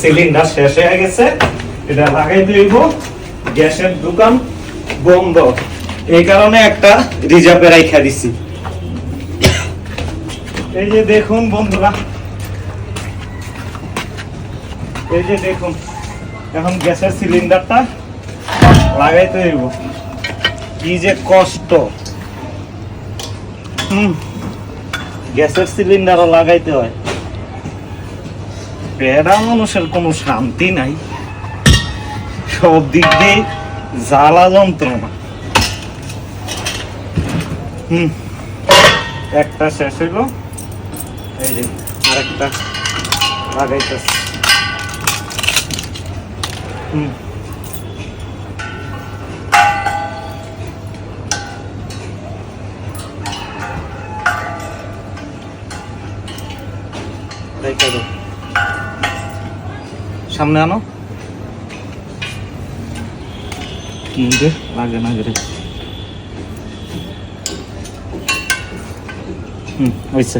Cylinder শেষ হয়ে গেছে, এটা লাগাই দিব। গ্যাসের দোকান বন্ধ, এই কারণে একটা রিজার্ভে রাইখা দিছি। এই যে দেখুন বন্ধুরা, এই যে দেখুন এখন গ্যাসের সিলিন্ডারটা লাগাইতে হইব। কি যে কষ্ট, গ্যাসের সিলিন্ডারও লাগাইতে হয়। পেড়া মানুষের কোনো শান্তি নাই, সব দিক দিয়ে জ্বালা যন্ত্রণা। একটা শেষ হইল, এই যে আরেকটা লাগাইতেছে। সামনে আনো, কি রে লাগে না রে। হয়েছে।